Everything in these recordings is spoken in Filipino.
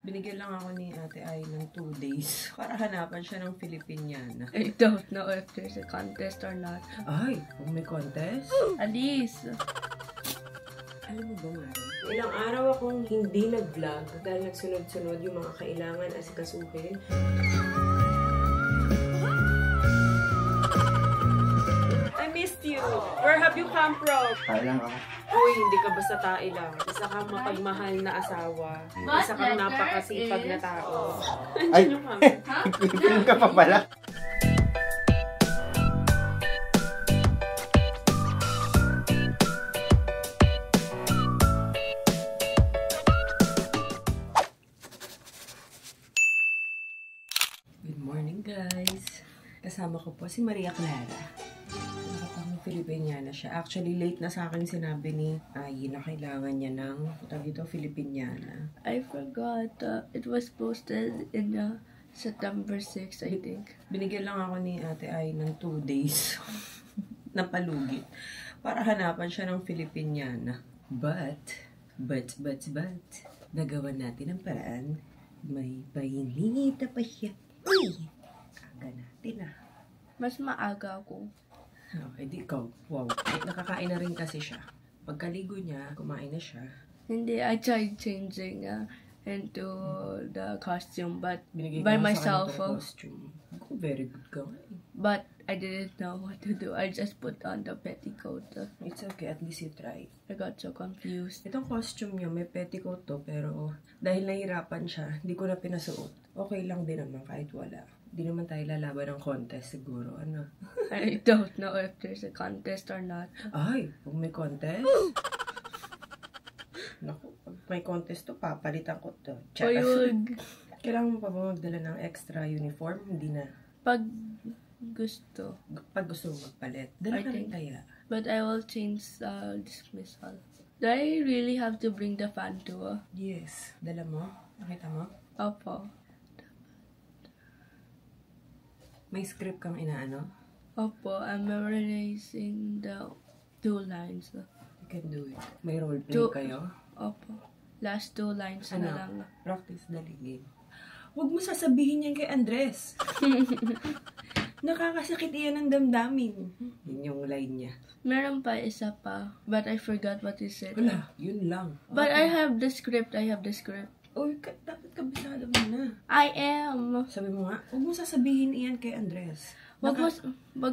Binigyan lang ako ni Ate Ai ng 2 days para hanapan siya ng Filipiniana. I don't know if there's a contest or not. Ay, kung may contest? Alice! Alam mo ba, Mara? Ilang araw akong hindi nag-vlog dahil nagsunod-sunod yung mga kailangan asikasuhin. I missed you! Where have you come from? Kailang ako. Uy, hindi ka basta tae lang. Isa kang mapagmahal na asawa. Isa kang napakasipag na tao. Ay! Andiyan yung camera. Film ka pa pala. Good morning, guys. Kasama ko po si Maria Clara. Nakapang Filipiniana siya. Actually, late na sa akin sinabi ni Ai na kailangan niya ng Filipiniana. I forgot. It was posted in September 6, I think. Binigyan lang ako ni Ate Ai ng 2 days na palugit para hanapan siya ng Filipiniana. But, nagawa natin ang paraan. May pahinita pa siya. Uy! Aga natin ah. Mas maaga ako. Okay, di ikaw. Wow. Nakakain na rin kasi siya. Pagkaligo niya, kumain na siya. Hindi, I tried changing into the costume, but Binigay by ko nga sa myself. kanya ng costume. Very good ka. But I didn't know what to do. I just put on the petticoat. It's okay, at least you try. I got so confused. Itong costume niya, may petticoat to, pero dahil nahirapan siya, hindi ko na pinasuot. Okay lang din naman kahit wala. Hindi naman tayo lalaban ng contest siguro, ano? I don't know if there's a contest or not. Ay, kung may contest? Naku, pag may contest to, papalitan ko to. Uyug. Kailangan mo pa ba magdala ng extra uniform? Hindi na. Pag gusto. Pag gusto mo magpalit, dala I ka rin think. kaya. But I will change dismissal. Do I really have to bring the fan to? Yes. Dala mo? Nakita mo? Opo. May script kang inaano? Opo, I'm memorizing the 2 lines. You can do it. May role play Two. kayo? Opo. Last 2 lines Ano? na lang. Practice dali game. Huwag mo sasabihin yan kay Andres. Nakakasakit iyan ng damdamin. Yun yung line niya. Meron pa isa pa, but I forgot what he said. Wala, yun lang. But I have the script. Uy, dapat kabisado mo na. I am. Sabi mo nga, huwag mo sasabihin iyan kay Andres. Wag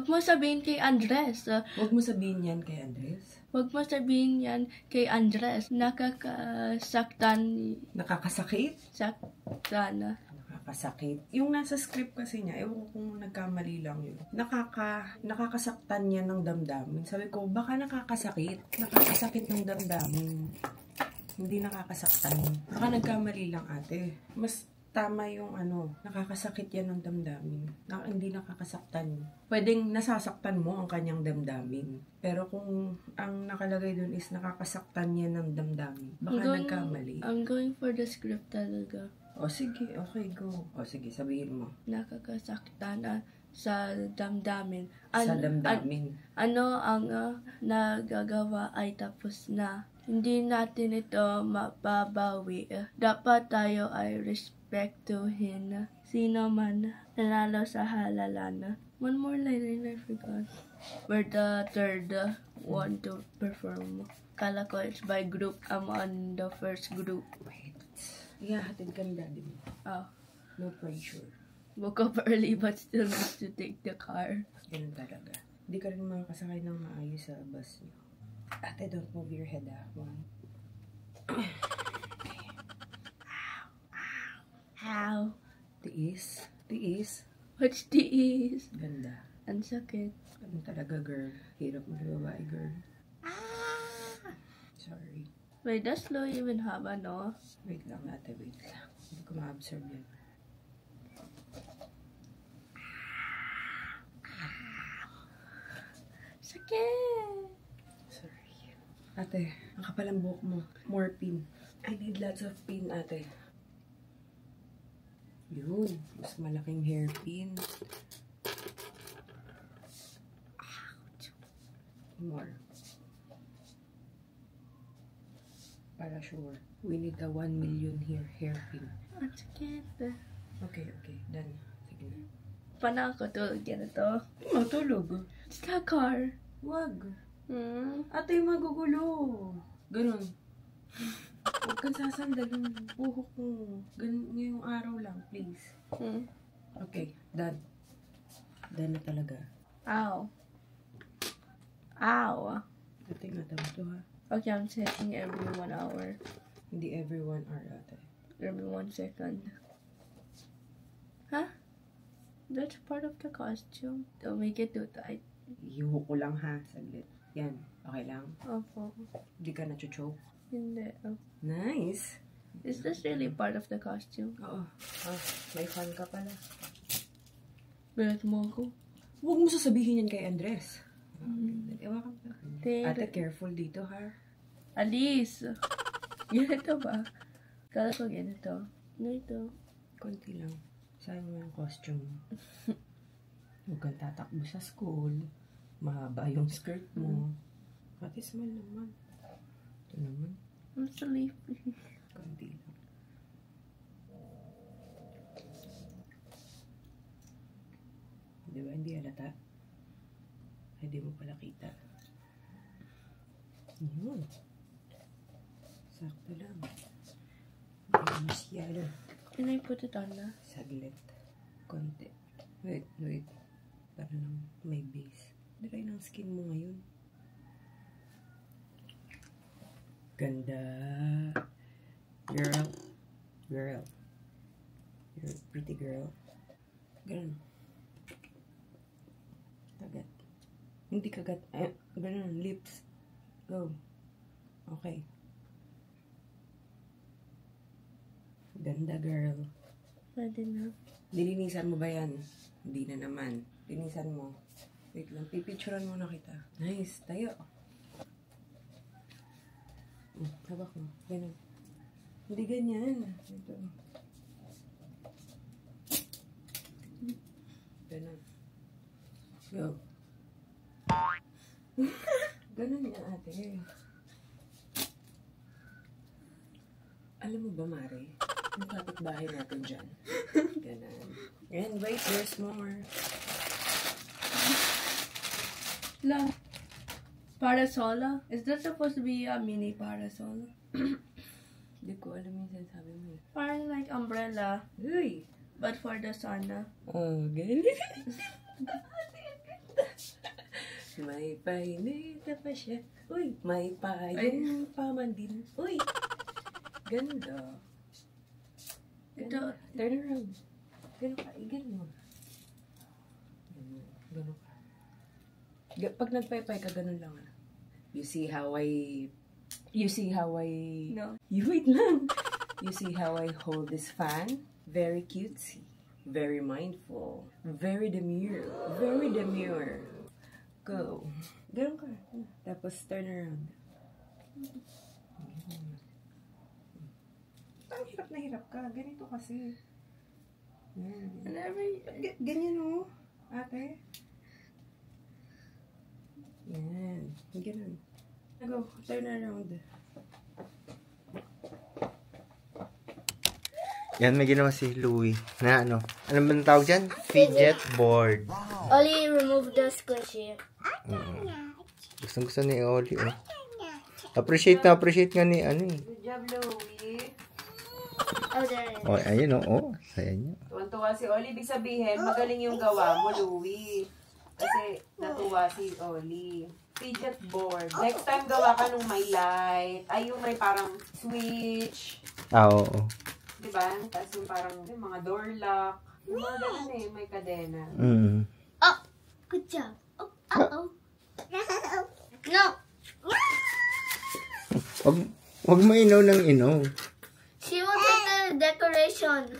mo sabihin kay Andres. Huwag mo sabihin yan kay Andres. Wag mo sabihin yan kay Andres. Nakakasaktan. Nakakasakit? Saktan. Nakakasakit. Yung nasa script kasi niya, ewan ko kung nagkamali lang yun. Nakakasaktan niya ng damdamin. Sabi ko, baka nakakasakit. Nakakasakit ng damdamin. Hindi nakakasaktan. Baka nagkamali lang, ate. Mas tama yung nakakasakit yan ng damdamin. Hindi nakakasaktan. Pwedeng nasasaktan mo ang kanyang damdamin. Pero kung ang nakalagay dun is nakakasaktan niya ng damdamin, baka nagkamali. I'm going for the script talaga. O sige, okay, go. O sige, sabihin mo. Nakakasaktan sa damdamin. Sa damdamin. Ano ang nagagawa ay tapos na. Hindi natin ito mababawi. Dapat tayo ay respetuhin sino man nanalo sa halalan. One more line and I forgot. We're the third one to perform. Kala ko it's by group. I'm on the first group. Wait. Ihahatid ka ni daddy mo. Oh. No pressure. Woke up early but still need to take the car. Ganun talaga. Hindi ka rin makakasakay ng maayos sa bus niyo. Ate, don't move your head, ah. One. How? Tiis. Tiis. What's this? Ganda. Ang sakit. Ano talaga, girl? Hirap mo na babae, girl. Sorry. Wait, does Lo even have ano? Wait lang, ate. Wait lang. Hindi ko ma-absorb yan. Sakit! Sorry. Ate, ang kapal ang buhok mo. More pin. I need lots of pin, ate. Yun. Mas malaking hairpin. More. Para sure. We need a 1 million hairpin. At sakit. Okay, done. Sige na. Paano ako tulog yan ito? Matulog. It's a car. Wag. Ate, magugulo. Ganun. Huwag kang sasandal yung buhok mo. Ganun ngayong araw lang, please. Okay, done. Done na talaga. Ow. Ow. Ate, matama to ha. Okay, I'm checking every 1 hour. Hindi every 1 hour, ate. Every 1 second. Huh? That's part of the costume. Don't make it too tight. Iho ko lang ha, saglit. Yan, okay lang. Opo. Hindi ka na-choke. Hindi. Oh. Nice. Is this really part of the costume? Oo. May fun ka pala. Bilat mo ako. Huwag mo sasabihin yan kay Andres. Ewan ka pa. Pero- Ate, careful dito ha. Alice! Ganito ba? Kala ko ganito. Ganito. Konti lang. Sayang mo yung costume. Huwag kang tatakbo sa school. Mahaba yung skirt mo. Pati smile naman. Ito naman. I'm sleepy. Konti lang. Di ba hindi halata? Hindi mo pala kita. Yun. Sakto lang. Hindi masyado. Can I put it on na? Saglit. Konti. Wait. Para lang may base. Dry ng skin mo ngayon. Ganda. Girl. You're a pretty girl. Ganun. Kagat. Hindi kagat. Ganun. Lips. Go. Okay. Ganda, girl. Pwede na. Lilinisan mo ba yan? Hindi na naman. Linisan mo. Wait lang. Pipicturean mo na kita. Nice. Tayo. Habak mo. Ganun. Hindi ganyan. Ito. Ganun. Go. Ganun yan, ate. Alam mo ba, Mare? Yung kapitbahay natin dyan. Ganun. And wait, there's more. La. Parasola? Is that supposed to be a mini parasol? Hindi ko alam yung sinasabi mo. Parang like umbrella, Uy! but for the sun. Oh, ganun. May pahinit na pa siya. Uy! May payong paman din. Uy! Ganda. Ganda. Turn around. Ganun ka. Ganun mo. Ganun ka. Pag nagpaypay ka, ganun lang. You see how I... No. You wait lang. You see how I hold this fan? Very cutesy. Very mindful. Very demure. Very demure. Go. Ganun ka. Tapos turn around. Ang hirap na hirap ka. Ganito kasi. And every... Ganyan o. Ate. Yan. Ganun. Go. Turn around. Yan, may ginawa si Louie na ano ba ang tawag dyan? Fidget board. Oli, remove the squishy. Gusto ni Oli, oh. Appreciate nga ni ano eh. Good job, Louie. Oh, there it is. Oh, ayun oh. Saya niya. Tuwan-tuwa si Oli. Ibig sabihin, magaling yung gawa mo, Louie. Kasi natuwa si Oli. Fidget board. Next time gawa ka nung may light. Ay, yung may parang switch. Oo. Diba? Tapos yung parang yung mga door lock. Yung mga ganun eh, may kadena. Oh, good job. Oh, uh-oh. No. Wag mo inaw ng inaw. She wanted the decoration.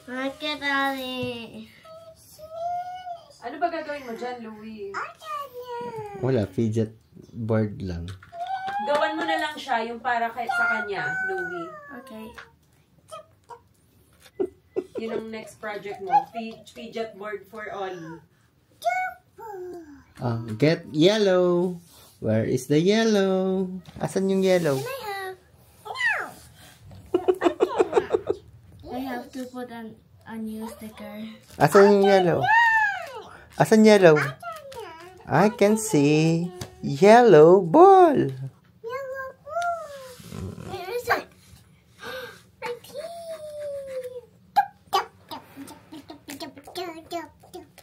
Look at Ali. Ano ba gagawin mo dyan, Louie? Wala, fidget board lang. Gawan mo na lang siya yung para sa kanya, Louie. Okay. Yun ang next project mo. Fidget board for Oli. Get yellow. Where is the yellow? Asan yung yellow? I have to put a new sticker. Asan yung yellow? Asan yellow? I can see yellow ball. Where is it?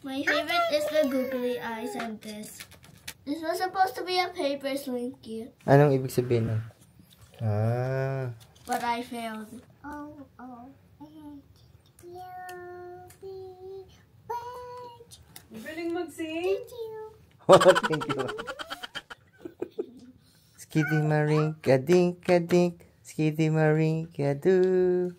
My favorite is the googly eyes and this. This was supposed to be a paper slinky, Anong ibig sabihin nun? Ah. but I failed. Oh. Galing mag-sing. Oh, thank you. Skiddy marinka dinka dink. Skiddy marinka do.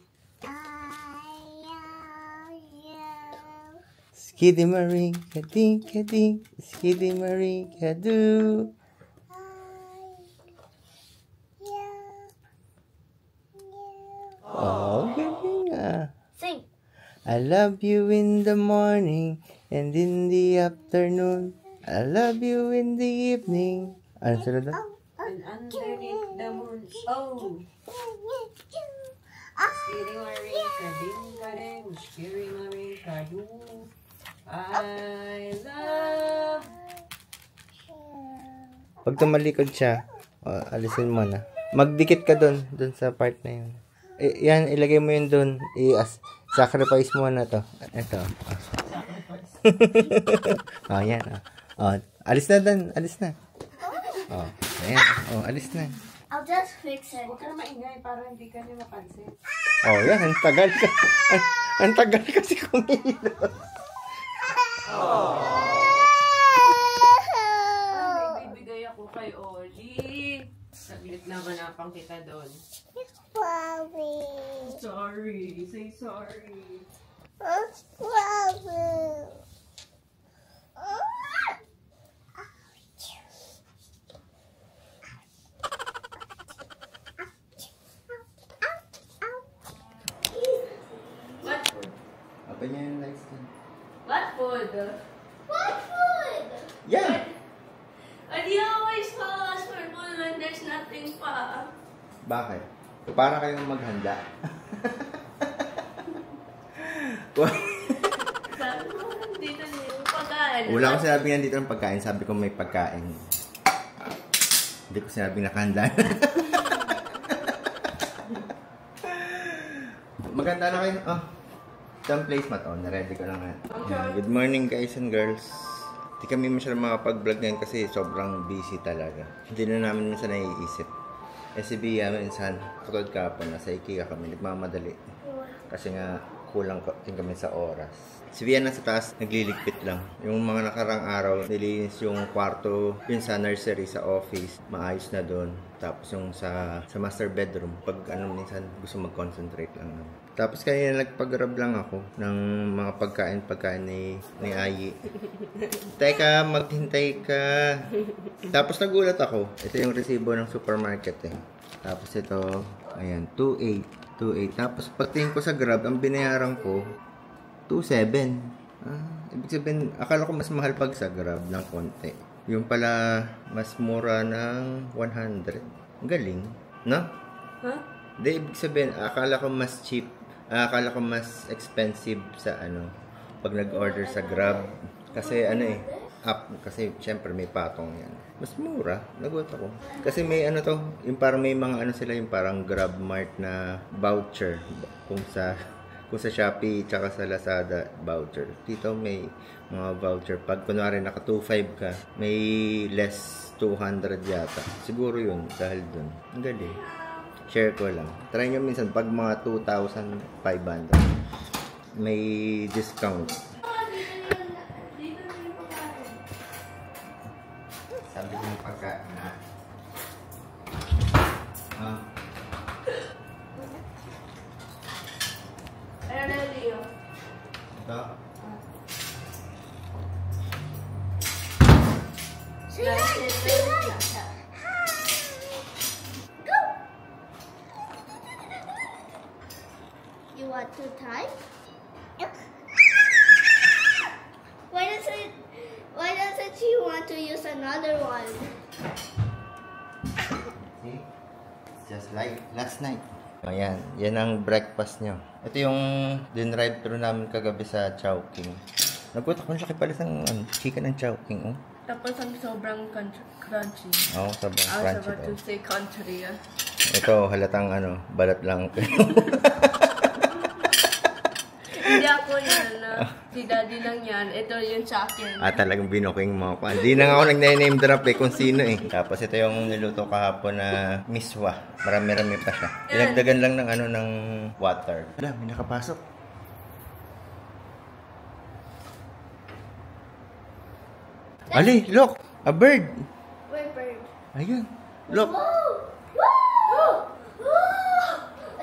Skiddy marinka dinka dink. Skiddy marinka do. Oh, galing ah. Sing. I love you in the morning and in the afternoon. I love you in the evening. Ano sila doon? And underneath the moon. Oh! Skiri marinka dinka ding. Skiri marinka do. I love. Pag tumalikod siya, alisin mo na. Magdikit ka doon sa part na yun. Yan, ilagay mo yun doon. Sacrifice mo na to. Ito. Oh, yan. Alis na doon. Alis na. Oh, ayan. Oh, alis na. I'll just fix it. Huwag ka na maingay para hindi ka niya mapansin. Oh, yan. Ang tagal ka. Ang tagal kasi kumilos. May bibigay ako kay Oli. Saglit na manapang kita doon. Sorry. Say sorry. What food? Open niya yung lights doon. What food? What food? Yan! And you always call us for food when there's nothing pa. Bakit? Para kayong maghanda. Sabi mo, dito na yung pagkain. Wala akong sinabing nandito ng pagkain. Sabi ko may pagkain. Hindi ko sinabing nakahanda. Maganda na kayo. Oh, some place mat. Oh, na-ready ko lang. Good morning guys and girls. Hindi kami masyadong makapag-vlog ngayon kasi sobrang busy talaga. Hindi na namin minsan naiisip. Si Bia minsan, katulad kahapon, nasa IKEA kami, nagmamadali. Kasi nga, kulang kami sa oras. Si Bia nasa taas, nagliligpit lang. Yung mga nakarang araw, nilinis yung kwarto, yung sa nursery, sa office, maayos na doon. Tapos yung sa master bedroom, pag minsan gusto mag-concentrate lang. Tapos kanina nagpag-grab lang ako ng mga pagkain ni Ayi. Teka, maghintay ka. Tapos nagulat ako. Ito yung resibo ng supermarket eh. Tapos ito, ayan, 2.8. Tapos pagtingin ko sa Grab, ang binayaran ko, 2.7. Ibig sabihin, akala ko mas mahal pag sa Grab ng konti. Yung pala, mas mura ng 100. Ang galing, no? Huh? Di, ibig sabihin, akala ko mas cheap. Akala ko mas expensive sa pag nag-order sa Grab. Kasi app. Kasi syempre may patong yan. Mas mura. Nagulat ako. Kasi may yung parang may mga sila, yung parang Grab Mart na voucher. Kung sa Shopee tsaka sa Lazada voucher. Dito may mga voucher. Pag kunwari naka 2.5 ka, may less 200 yata. Siguro yun dahil dun. Ang galing. Share ko lang. Try nyo minsan pag mga 2,500 may discount. Sabi ko yung pagkain na. Ito. You want to try? Why doesn't she want to use another one? See? It's just like last night. Ayan, yan ang breakfast nyo. Ito yung din-drive-thru namin kagabi sa Chowking. Nagutok ko, laki pala ng chicken ng Chowking, oh. Tapos ang sobrang crunchy. Oo, sobrang I was crunchy about to daw. say country. Ito, halatang balat lang. Hindi ako yan. Si daddy lang yan. Ito yun sa akin. Talagang binuking mo ako. Hindi na nga ako nag-name drop kung sino Tapos ito yung niluto kahapon na miswa. Marami-rami pa siya. Dinagdagan lang ng water. Wala, may nakapasok. Ali, look! A bird! Where bird? Ayun. Look! Whoa! Whoa! Whoa!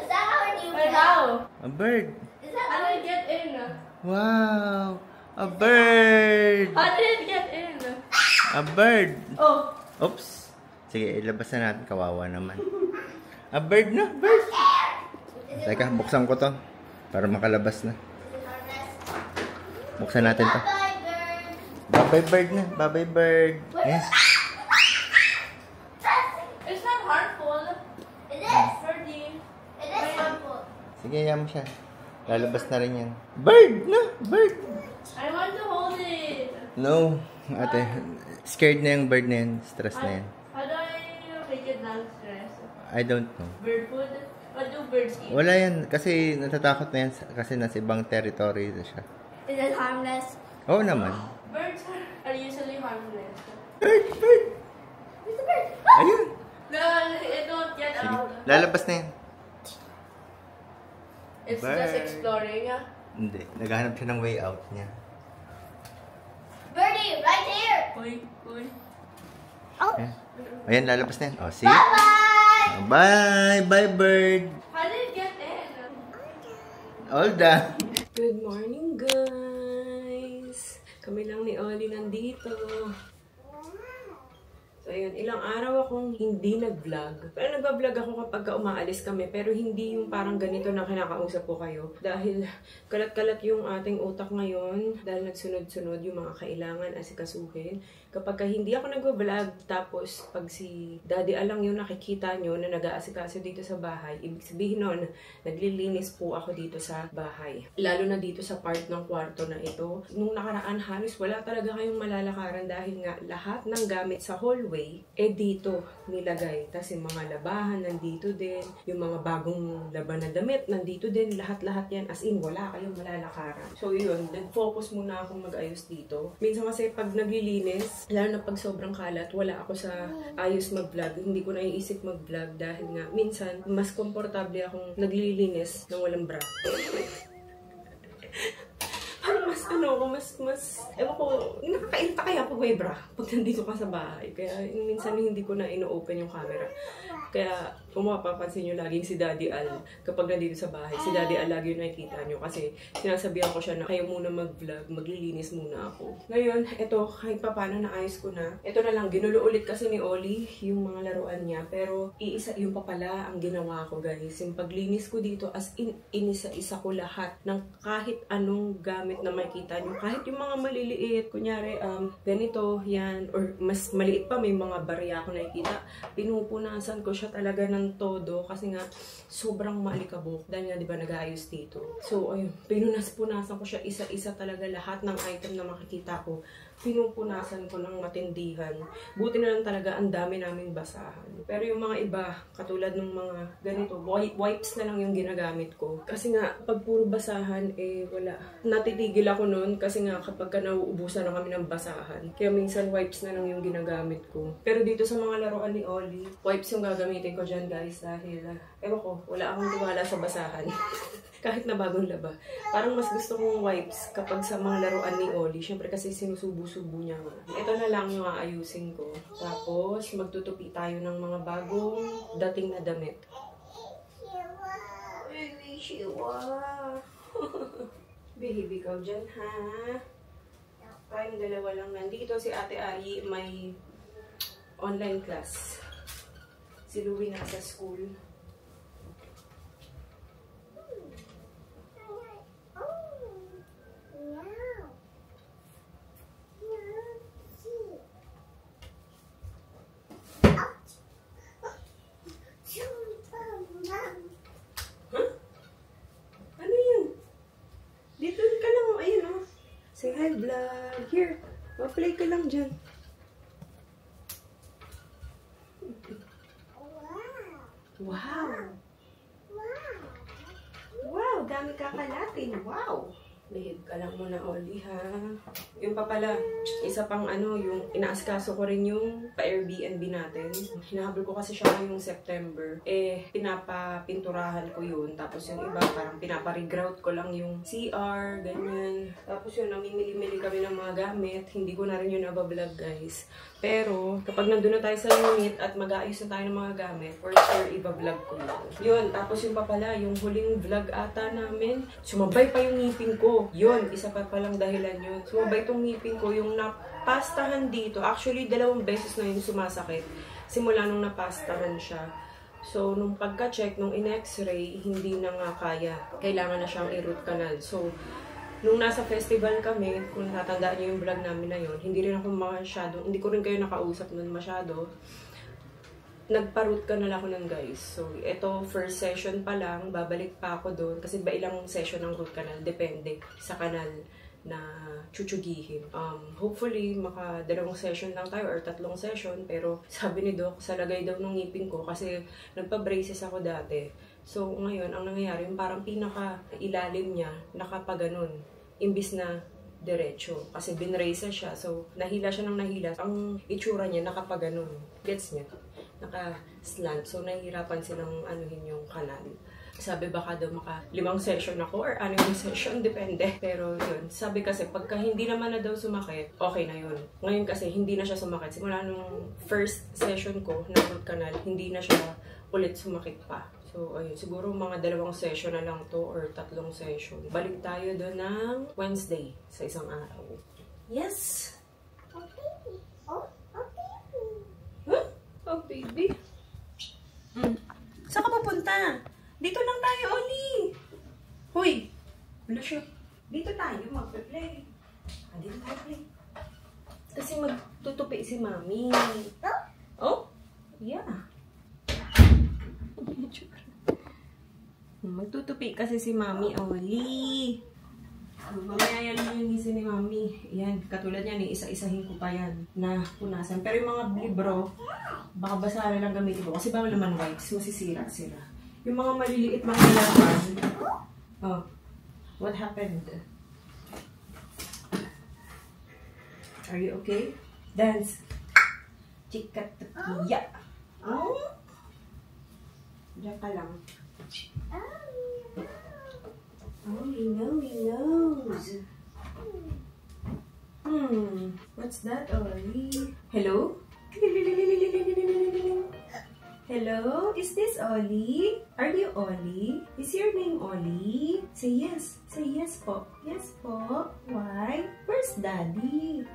Is that our new But pet? how? A bird! Is that How did it get in? Wow! A bird! How did it get in? A bird! Oh. Oops! Sige, ilabas na natin. Kawawa naman. A bird na! Bird! Teka, buksan ko to. Para makalabas na. Buksan natin to. Bye, bird. Babay bird na. Babay bird. Yes. It's not harmful. It is. Birdie. It is harmful. Sige, yan mo siya. Lalabas na rin yan. Bird na! Bird! I want to hold it. No. Ate, scared na yung bird na yan. Stress na yan. How do I make it not stress? I don't know. Bird food? What do birds eat? Wala yan. Kasi natatakot na yan. Kasi nasa ibang territory na siya. Is it harmless? Oo naman. Birds are usually harmless. Bird! Bird! Where's the bird? Ayun! No, it don't get Sige. out. Lalabas na yan. It's Bird. just exploring. Hindi. Naghahanap siya ng way out niya. Birdie, right here. Uy, uy. Oh. Ayan. Ayan, lalabas na yan. Oh, see? Bye-bye. Bye! Bye, bird! How did it get in? All done. Good morning, guys! Kami lang ni Ollie nandito. So, ayun, ilang araw akong hindi nag-vlog. Pero nag-vlog ako kapag umaalis kami, pero hindi yung parang ganito na kinakausap ko kayo. Dahil kalat-kalat yung ating utak ngayon, dahil nagsunod-sunod yung mga kailangan asikasuhin. Kapag hindi ako nag-vlog, tapos pag si Daddy Alang yung nakikita nyo na nag-aasikaso dito sa bahay, ibig sabihin nun, naglilinis po ako dito sa bahay. Lalo na dito sa part ng kwarto na ito. Nung nakaraan, halos wala talaga kayong malalakaran dahil nga lahat ng gamit sa hallway, dito nilagay. Tapos yung mga labahan, nandito din. Yung mga bagong laban na damit, nandito din. Lahat-lahat yan. As in, wala kayong malalakaran. So yun, nag-focus muna akong mag-ayos dito. Minsan kasi pag naglilinis, lalo na pag sobrang kalat, wala ako sa ayos mag-vlog. Hindi ko naiisip mag-vlog dahil nga minsan mas komportable akong naglilinis ng walang bra. Parang ewan ko, nakakairita kaya pag may bra pag nandito ka sa bahay. Kaya minsan hindi ko na ino-open yung camera. Kaya kung mapapansin nyo laging si Daddy Al kapag nandito sa bahay, si Daddy Al lagi yung nakikita nyo kasi sinasabihan ko siya na kayo muna mag-vlog, maglilinis muna ako. Ngayon, ito, kahit pa paano naayos ko na. Ito na lang, ginulo ulit kasi ni Ollie yung mga laruan niya, pero iisa yung pa pala ang ginawa ko, guys. Yung paglinis ko dito, as in, inisa-isa ko lahat ng kahit anong gamit na makikita nyo. Kahit yung mga maliliit, kunyari, ganito, yan, or mas maliit pa, may mga barya ako nakikita, pinupunasan ko siya talaga ng todo kasi nga sobrang maalikabok dahil nga diba nag-aayos dito. So ayun, pinunas-punasan ko siya isa-isa talaga lahat ng item na makikita ko. Pinupunasan ko ng matindihan. Buti na lang talaga ang dami naming basahan. Pero yung mga iba, katulad ng mga ganito, wipes na lang yung ginagamit ko. Kasi nga, pag puro basahan, wala. Natitigil ako noon kasi nga kapag ka nauubusan na kami ng basahan. Kaya minsan wipes na lang yung ginagamit ko. Pero dito sa mga laruan ni Ollie, wipes yung gagamitin ko dyan, guys, dahil, ewan ko, wala akong tiwala sa basahan. Kahit na bagong laba. Parang mas gusto kong wipes kapag sa mga laruan ni Ollie. Siyempre kasi sinusubo-subo niya nga. Ito na lang yung aayusin ko. Tapos, magtutupi tayo ng mga bagong dating na damit. Baby, Shiwa. Behave ikaw dyan, ha? Tayong dalawa lang nandito. Si Ate Ai may online class. Si Louie nasa school. vlog. Here, ma-play ka lang dyan. Wow! Wow, dami kakalatin. Wow! Behave ka lang muna, Oli, ha? Yung pa pala, isa pang yung inaaskaso ko rin yung pa-Airbnb natin. Hinahabol ko kasi siya ngayong September. Pinapapinturahan ko yun. Tapos yung iba, parang pinapa-regrout ko lang yung CR, ganyan. Tapos yun, namimili-mili kami ng mga gamit. Hindi ko na rin yun nabablog, guys. Pero, kapag nandun na tayo sa unit at mag-aayos na tayo ng mga gamit, for sure, iba-vlog ko yun. Yun, tapos yung pa pala, yung huling vlog ata namin, sumabay pa yung ngipin ko. Yun, isa pa palang dahilan yun. Sumabay tong ngipin ko, yung napastahan dito. Actually, 2 beses na yun sumasakit. Simula nung napastahan siya. So, nung pagka-check, nung in-x-ray, hindi na nga kaya. Kailangan na siyang i-root canal. So, nung nasa festival kami, kung natatandaan niyo yung vlog namin na yun, hindi rin ako masyado, hindi ko rin kayo nakausap nun masyado. Nagpa-root canal ako nun, guys. So, ito, first session pa lang, babalik pa ako doon. Kasi ba ilang session ng root canal? Depende sa canal na chuchugihin. Hopefully, maka 2 session lang tayo or 3 session. Pero sabi ni Doc, sa lagay daw ng ngipin ko kasi nagpa-braces ako dati. So, ngayon, ang nangyayari, yung parang pinaka-ilalim niya, nakapaganon. Imbis na diretso. Kasi binrace siya. So, nahila siya ng nahila. Ang itsura niya, nakapaganon. Gets niya? Naka-slant. So, nahihirapan silang anuhin yung kanal. Sabi baka daw maka 5 session ako or 6 session, depende. Pero yun, sabi kasi pagka hindi naman na daw sumakit, okay na yun. Ngayon kasi hindi na siya sumakit. Simula nung first session ko na root canal, hindi na siya ulit sumakit pa. So, ayun, siguro mga 2 session na lang to or 3 session. Balik tayo doon ng Wednesday sa isang araw. Yes! Oh, baby. Oh, baby. Huh? Oh, baby. Saan ka pupunta? Dito lang tayo, Oli! Hoy! Wala siya. Dito tayo, magpe-play. Dito tayo play. Kasi magtutupi si Mami. Oh? Yeah. Magtutupi kasi si Mami, Oli. Mamaya yan yung gisin ni Mami. Yan, katulad yan, isa-isahin ko pa yan na punasan. Pero yung mga libro, baka basahan lang gamitin ko. Kasi bawal naman wipes, masisira sila. Yung mga maliliit mga laban. Oh, what happened? Are you okay? Dance. Chikatakiya. Oh? Diyan ka lang. Oh, he knows. What's that, Ollie? Hello? Hello? Is this Ollie? Are you Ollie? Is your name Ollie? Say yes. Say yes po. Yes po. Why? Where's Daddy?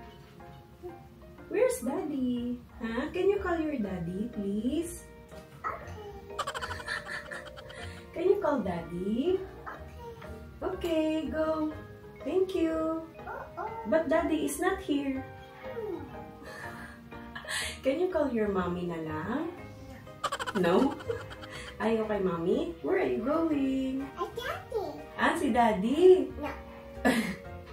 Where's Daddy? Huh? Can you call your daddy, please? Can you call Daddy? Okay, go. Thank you. But Daddy is not here. Can you call your mommy na lang? No? Ayaw kay Mommy? Where are you going? Daddy. Ah, si Daddy? No.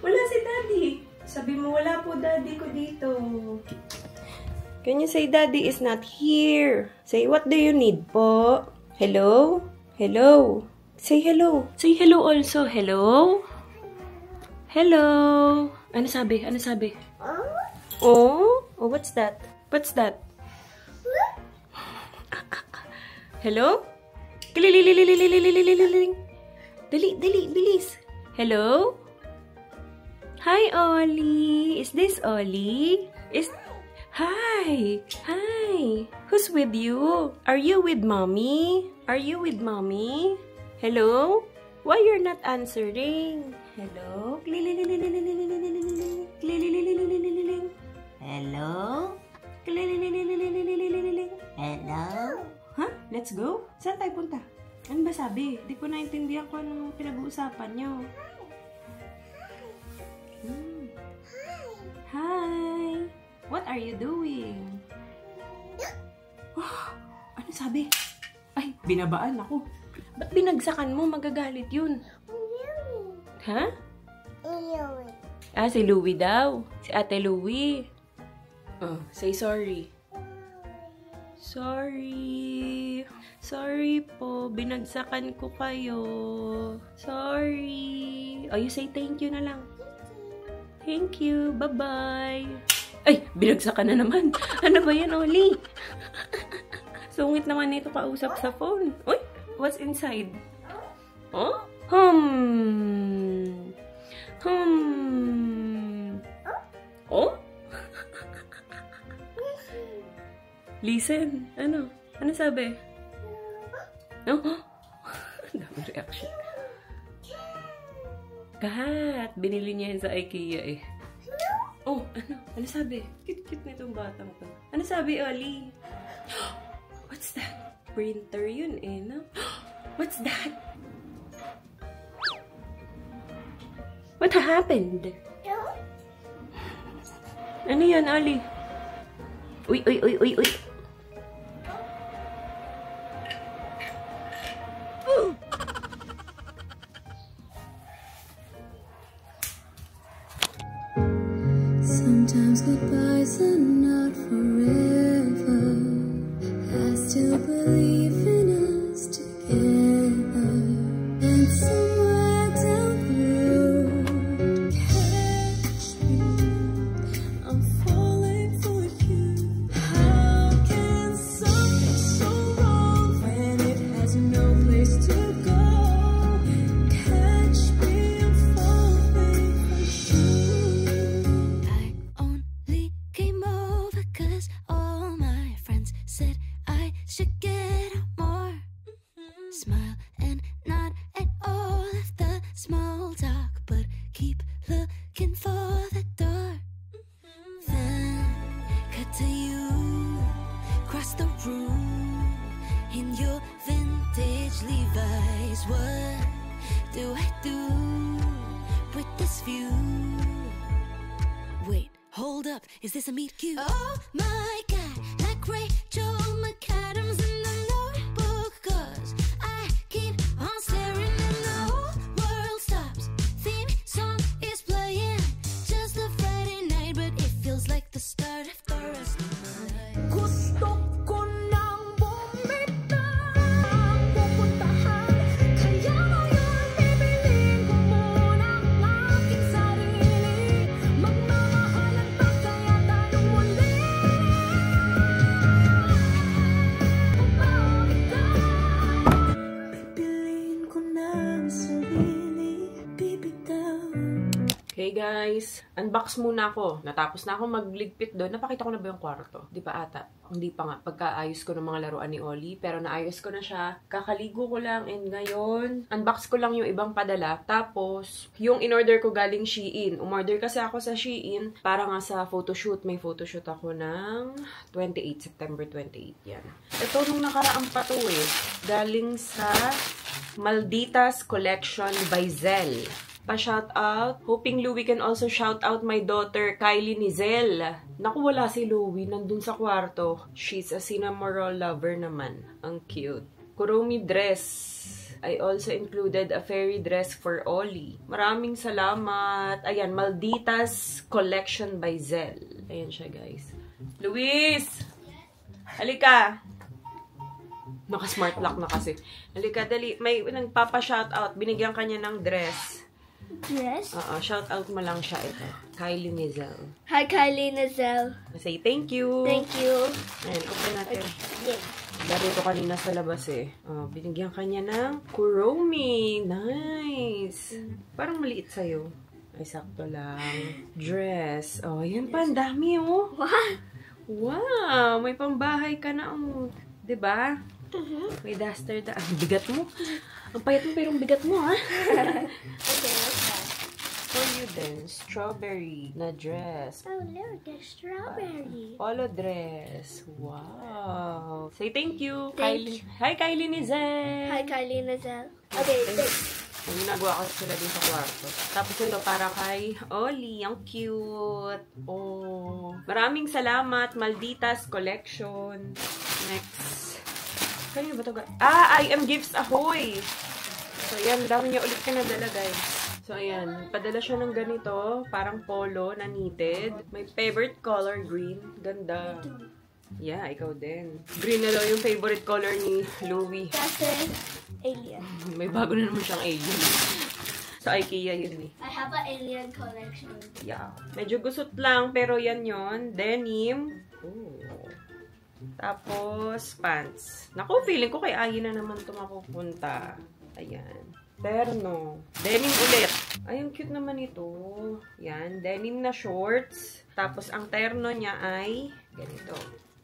Wala si Daddy. Sabi mo, wala po Daddy ko dito. Can you say Daddy is not here? Say, what do you need po? Hello? Hello? Say hello. Say hello also. Hello? Hello? Ano sabi? Ano sabi? Oh? Oh, what's that? What's that? Hello? Dali, bilis. Hello? Hi, Ollie. Is this Ollie? Hi. Hi. Who's with you? Are you with Mommy? Are you with Mommy? Hello? Why you're not answering? Hello? Hello? Hello? Huh? Let's go? Saan tayo punta? Ano ba sabi? Di ko naintindihan kung anong pinag-uusapan nyo. Hi! What are you doing? Oh, ano sabi? Ay, binabaan ako. Ba't binagsakan mo? Magagalit yun. Ha? Ah, si Louie daw. Si Ate Louie. Oh, say sorry. Sorry. Sorry po. Binagsakan ko kayo. Sorry. Oh, you say thank you na lang. Thank you. Bye-bye. Ay, binagsakan na naman. Ano ba yan, Oli? Sungit naman nito kausap sa phone. Uy, what's inside? Oh? Oh? Listen. Ano? Ano sabi? Oh? Dami reaction. Kat, binili niya yun sa IKEA eh. Oh, ano? Ano sabi? Cute-cute na itong batang to. Ano sabi, Oli? What's that? Printer yun eh, no? What's that? What happened? Ano yun, Oli? Uy, uy, uy, uy, uy. Sometimes goodbyes are not forever. I still believe in us together. And somewhere down the road, catch me. I'm falling for you. How can something so wrong when it has no place to go? Catch me, I'm falling for you. I only came over 'cause all my friends said I should get out more. Smile and nod at all of the small talk, but keep looking for the door. Then cut to you, cross the room in your vintage Levi's. What do I do with this view? Wait, hold up, is this a meet cute? Oh my god, like Rachel McAdams in the Notebook, 'cause I keep on staring and the whole world stops. Theme song is playing, just a Friday night, but it feels like the start of the rest of my life. Gusto ko nang bumitaw, pupuntahan, kaya ngayon bibilin ko muna ang aking sarili. Magmamahalan pa kaya tayong muli. Pipiliin ko na ang sarili, bibitaw. Okay guys, unbox muna ako. Natapos na ako magligpit doon. Napakita ko na ba yung kwarto? Di pa ata? Hindi pa nga. Pagkaayos ko ng mga laruan ni Oli. Pero naayos ko na siya. Kakaligo ko lang. And ngayon, unbox ko lang yung ibang padala. Tapos, yung in-order ko galing Shein. Umorder kasi ako sa Shein para nga sa photoshoot. May photoshoot ako ng 28, September 28. Yan. Ito nung nakaraang pa to eh. Galing sa Malditas Collection by Zell. Pa-shout out. Hoping Louie can also shout out my daughter, Kylie Nizel. Naku, wala si Louie. Nandun sa kwarto. She's a cinnamoroll lover naman. Ang cute. Kuromi dress. I also included a fairy dress for Oli. Maraming salamat. Ayan, Malditas Collection by Zell. Ayan siya, guys. Luis! Halika! Naka-smart lock na kasi. Halika, dali. May nagpapa-shout out. Binigyan kanya ng dress. Dress? Shout out mo lang siya ito. Kylie Nizel. Hi, Kylie Nizel. Say thank you. Thank you. Ayan, open natin. Yeah. Dari ito kanina sa labas eh. Binigyan kanya ng Kuromi. Nice. Parang maliit sa'yo. Ay, sakto lang. Dress. Oh, yan pa. Ang dami oh. What? Wow. May pambahay ka na oh. Diba? May duster. Ang bigat mo. Ang payat mo pero ang bigat mo ha. Okay, what's that? For you then, strawberry na dress. Oh, look, there's strawberry. Polo dress. Wow. Say thank you, Thank Kylie. Hi, Kylie Nizel. Hi, Kylie Nizel. Okay, thanks. May ginagawa ko sila din sa kwarto. Tapos ito para kay Oli. Ang cute. Oh. Maraming salamat, Malditas Collection. Next. Kanina ba ito? I Am Gifts Ahoy. So, yan. Dami niya ulit ka nadala, guys. So, So, ayan. Padala siya ng ganito. Parang polo na knitted. My favorite color, green. Ganda. Yeah, ikaw din. Green na daw yung favorite color ni Louie. Kasi alien. May bago na naman siyang alien. Sa IKEA yun eh. I have an alien collection. Yeah. Medyo gusot lang, pero yan yon. Denim. Ooh. Tapos, pants. Naku, feeling ko kay Ayi na naman ito mapupunta. Ayan. Terno. Denim ulit. Ay, ang cute naman ito. Yan. Denim na shorts. Tapos, ang terno niya ay ganito.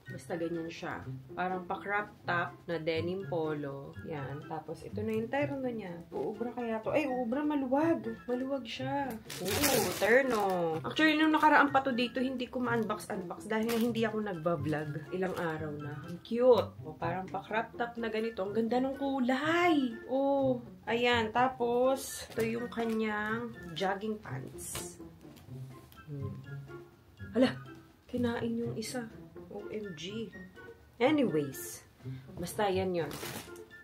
Basta ganyan siya. Parang pa-crop top na denim polo. Yan. Tapos, ito na yung terno niya. Uubra kaya to. Ay, uubra maluwag. Maluwag siya. Oo, terno. Actually, nung nakaraan pa to dito, hindi ko ma-unbox dahil nga hindi ako nagbablog. Ilang araw na. Ang cute. O, parang pa-crop top na ganito. Ang ganda ng kulay. Oh, ayan. Tapos, ito yung kanyang jogging pants. Hala, kinain yung isa. OMG. Anyways, basta yan yun.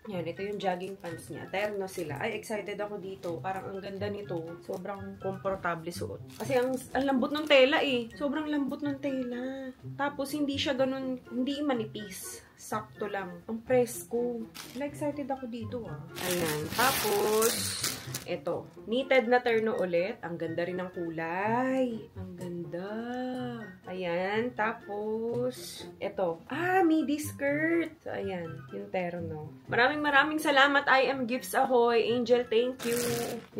Yan, ito yung jogging pants niya. Terno sila. Ay, excited ako dito. Parang ang ganda nito. Sobrang komportable suot. Kasi ang lambot ng tela eh. Sobrang lambot ng tela. Tapos, hindi siya ganun, hindi manipis. Sakto lang. Ang presko. Excited ako dito ah. Ayan. Tapos, ito. Knitted na terno ulit. Ang ganda rin ng kulay. Ang ganda. Ayan. Tapos, ito. Ah, midi skirt. So, ayan. Yung terno. Maraming salamat. I am Gifts Ahoy. Angel, thank you.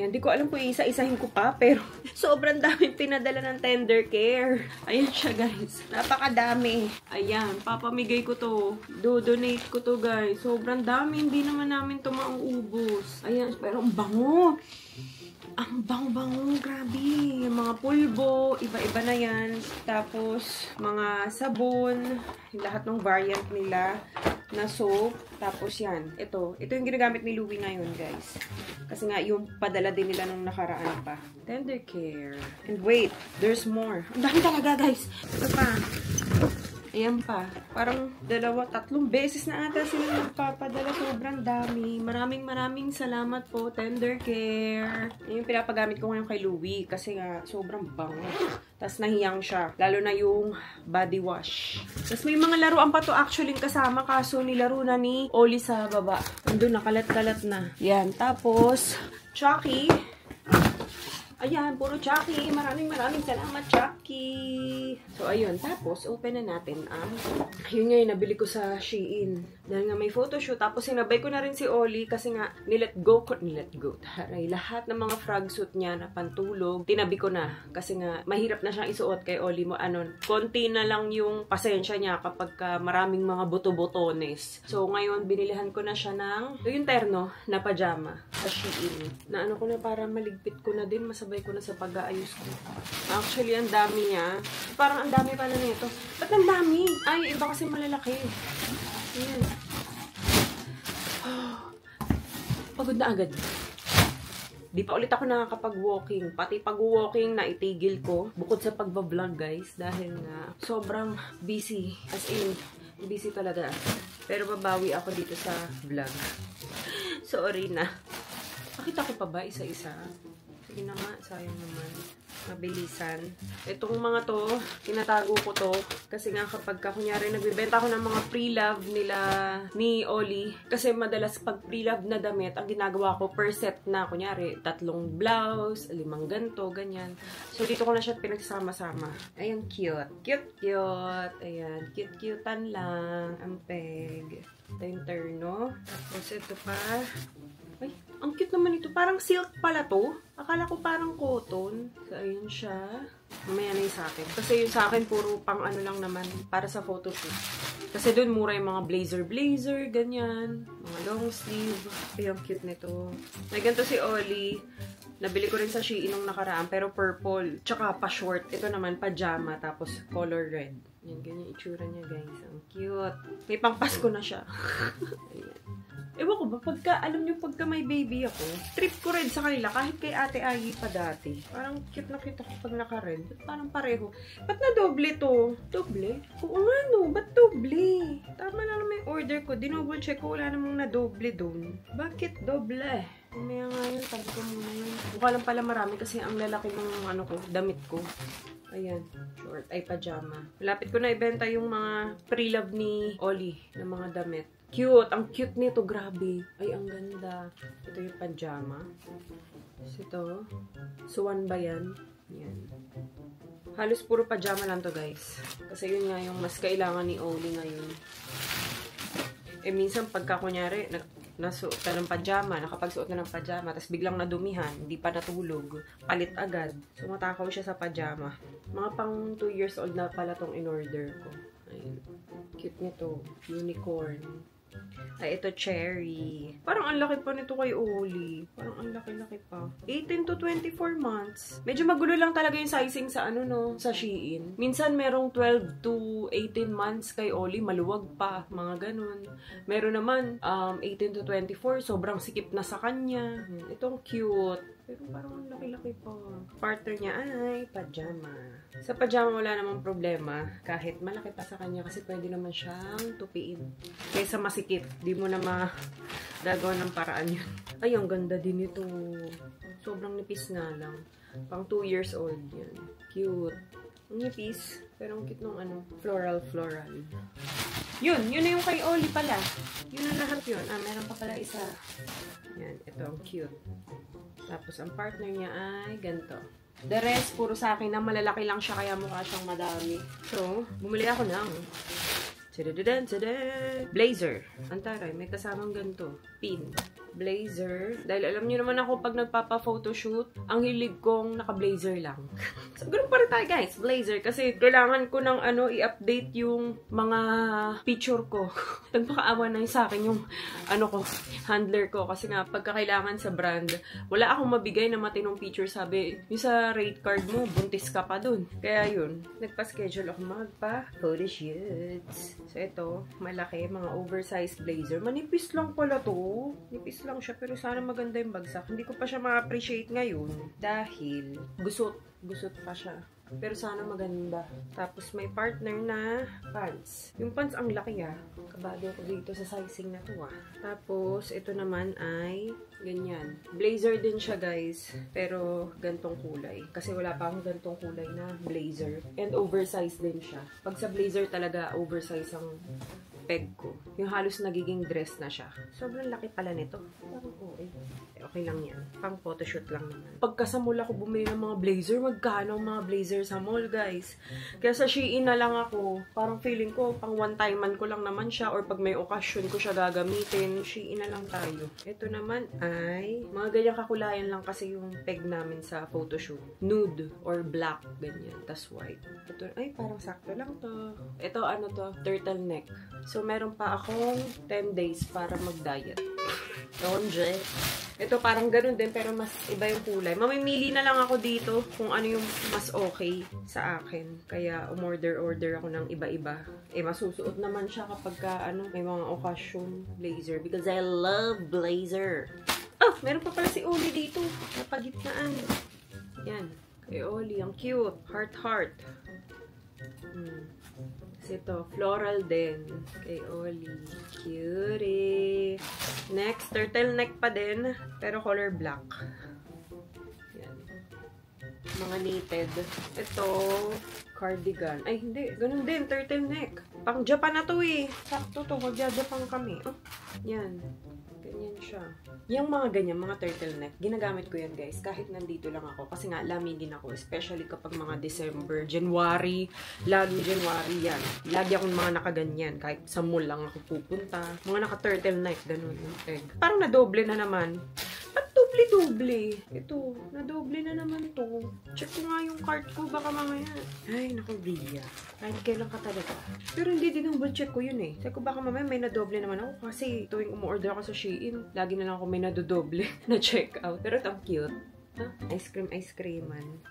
Yan. Di ko alam kung isa-isahin ko pa. Pero, sobrang daming pinadala ng tender care. Ayan siya, guys. Napakadami. Ayan. Papamigay ko to. Do-donate ko to, guys. Sobrang dami. Hindi naman namin to mauubos. Ayan. Pero, ang bango. Ang bango-bango, grabe. Yung mga pulbo, iba-iba na yan. Tapos, mga sabon, lahat ng variant nila na soap. Tapos yan, ito yung ginagamit ni Louie ngayon, guys. Kasi nga, yung padala din nila nung nakaraan pa. Tender care. And wait, there's more. Ang dami talaga, guys. Ito pa. Ayan pa. Parang 2-3 beses na ata sila nagpapadala. Sobrang dami. Maraming salamat po, Tender Care. Yung pinapagamit ko ngayon kay Louie. Kasi nga, sobrang bango. Tapos nahiyang siya. Lalo na yung body wash. Tapos may mga laruan pa to actually kasama. Kaso nilaro na ni Oli sa baba. Andun, nakalat-kalat na. Yan. Tapos, Chucky. Ayan, puro Chucky. Maraming salamat, Chucky. So, ayun. Tapos, open na natin ang yun nga yung nabili ko sa Shein. Dahil nga may photoshoot. Tapos, sinabay ko na rin si Oli kasi nga, nilet go. Taray, lahat ng mga frog suit niya na pantulog, tinabi ko na. Kasi nga, mahirap na siyang isuot kay Oli mo. Konti na lang yung pasensya niya kapag maraming mga buto-botones. So, ngayon, binilihan ko na siya ng yung terno na pajama sa Shein. Na ano ko na, para maligpit ko na din. Masabay ko na sa pag-aayos ko. Actually, ang dami niya. Parang ang dami pala nito. Ba't ang dami? Ay, iba kasi malalaki. Ayan. Pagod na agad. Di pa ulit ako nakakapag-walking. Pati pag-walking na itigil ko. Bukod sa pagbablog, guys. Dahil nga, sobrang busy. As in, busy talaga. Pero babawi ako dito sa vlog. Sorry na. Pakita ko pa ba isa-isa? Sige na nga, sayang naman. Mabilisan. Itong mga to, tinatago ko to. Kasi nga kapag kunyari nagbibenta ako ng mga pre-love nila ni Oli. Kasi madalas pag pre-love na damit, ang ginagawa ko per set na. Kunyari, 3 blouse, 5 ganto, ganyan. So dito ko na siya pinagsama-sama. Ay, ang cute. Cute. Ayan, cute-cutean lang. Ang peg. Ito yung terno. Tapos ito pa. Ay, ang cute naman ito. Parang silk pala to. Akala ko parang cotton. So, ayun siya. Mamaya na yung sa akin. Kasi yung sa akin, puro pang ano lang naman. Para sa photoshoot. Kasi doon mura yung mga blazer, ganyan. Mga long sleeve. Ay, ang cute nito. May ganito si Oli. Nabili ko rin sa Shein nung nakaraan. Pero purple. Tsaka pa-short. Ito naman, pajama. Tapos color red. Yan, ganyan itsura niya, guys. Ang cute. May pang Pasko na siya. Ayan. Ewan ko ba, alam nyo, pagka may baby ako, trip ko red sa kanila, kahit kay Ate Ayi pa dati. Parang cute na cute ako pag naka-red. Parang pareho. Ba't na doble to? Doble? Oo nga no, ba't doble? Tama na naman yung order ko. Dinouble check ko, wala namang na doble doon. Bakit doble? Mamaya nga yun, tabi ko muna yun. Mukha lang pala marami kasi ang lalaki ng ano ko, damit ko. Ayan, short, ay pajama. Malapit ko na ibenta yung mga pre-love ni Oli na mga damit. Cute! Ang cute nito, grabe. Ay, ang ganda. Ito yung pajama. Ito. Suwan ba yan? Yan. Halos puro pajama lang to, guys. Kasi yun nga yung mas kailangan ni Oli ngayon. Eh, minsan pagka kunyari, nasuot ka ng pajama, nakapagsuot na ng pajama, tapos biglang nadumihan, hindi pa natulog, palit agad. So, matakaw siya sa pajama. Mga pang 2 years old na pala tong in-order ko. Ayun. Cute nito. Unicorn. Ay, ito cherry. Parang ang laki pa nito kay Oli. Parang ang laki-laki pa. 18 to 24 months. Medyo magulo lang talaga yung sizing sa ano no, sa Shein. Minsan merong 12 to 18 months kay Oli, maluwag pa, mga ganun. Meron naman 18 to 24, sobrang sikip na sa kanya. Itong cute. Pero parang ang laki-laki pa. Partner niya ay pajama. Sa pajama wala namang problema. Kahit malaki pa sa kanya kasi pwede naman siyang tupiin. Kaysa masikip, di mo na magagawa ng paraan yun. Ay, ang ganda din ito. Sobrang nipis nga lang. Pang 2 years old yan. Cute. Ang nipis. Pero ang cute nung ano, floral. Yun na yung kay Oli pala. Yun na lahat yun. Meron pa pala isa. Yan, ito ang cute. Tapos, ang partner niya ay ganito. The rest, puro sa akin na malalaki lang siya, kaya mukha siyang madami. So, bumili ako ng blazer. Antaray, may kasamang ganito. Pin. Blazer. Dahil alam niyo naman ako pag nagpapa-photoshoot, ang hilig kong naka-blazer lang. So, ganun pa rin tayo guys, blazer. Kasi kailangan ko ng i-update yung mga picture ko. Nagpakaawa na sa akin yung handler ko. Kasi nga, pagkakailangan sa brand, wala akong mabigay na matinong picture. Sabi, yung sa rate card mo, buntis ka pa dun. Kaya yun, nagpa-schedule ako magpa-photoshoots. So, ito, malaki, mga oversized blazer. Manipis lang pala to. Nipis lang siya, pero sana maganda yung bagsak. Hindi ko pa siya ma-appreciate ngayon dahil gusot pa siya. Pero sana maganda. Tapos may partner na pants. Yung pants ang laki Kabado ko dito sa sizing na to Tapos ito naman ay ganyan. Blazer din siya guys. Pero gantong kulay. Kasi wala pa akong gantong kulay na blazer. And oversized din siya. Pag sa blazer talaga oversized ang peg ko. Yung halos nagiging dress na siya. Sobrang laki pala nito. Parang okay lang yan. Pang photoshoot lang naman. Pagka sa mall ako bumili ng mga blazer, magkano ang mga blazer sa mall, guys? Kaya sa Shein na lang ako. Parang feeling ko, pang one-time-man ko lang naman siya or pag may occasion ko siya gagamitin, Shein na lang tayo. Ito naman ay mga ganyang kakulayan lang kasi yung peg namin sa photoshoot. Nude or black, ganyan. Tas white. Ito, ay parang sakto lang to. Ito, turtleneck. So, meron pa akong 10 days para mag-diet. Donje. Ito parang ganun din pero mas iba yung kulay. Mamimili na lang ako dito kung ano yung mas okay sa akin. Kaya umorder ako ng iba-iba. Masusuot naman siya kapag may mga occasion blazer. Because I love blazer. Oh, meron pa pala si Oli dito. Napagitnaan. Yan. Kay Oli. Ang cute. Heart. Ito, floral din. Kay Oli. Cutie. Next, turtleneck pa din. Pero color black. Yan. Mga knitted. Ito, cardigan. Ay, hindi. Ganun din, turtleneck. Pang Japan na to Sakto to. Magja-Japan kami. Yan. Ganyan siya. Yung mga ganyan, mga turtleneck, ginagamit ko yan guys. Kahit nandito lang ako. Kasi nga, lamigin ako. Especially kapag mga December, January. Lagi January yan. Lagi akong mga nakaganyan. Kahit sa mall lang ako pupunta. Mga naka-turtleneck, ganun yung egg. Parang nadoble na naman. At doble. Ito, nadoble na naman to. Check ko nga yung cart ko. Baka mamaya. Ay, naku, Bia. Kahit kailan ka talaga. Pero hindi din yung check ko yun Check ko baka mamaya may nadoble naman ako. Kasi tuwing umu-order ako sa Shein, lagi na lang ako may nadodoble na check out. Pero ito, cute. Ice cream man.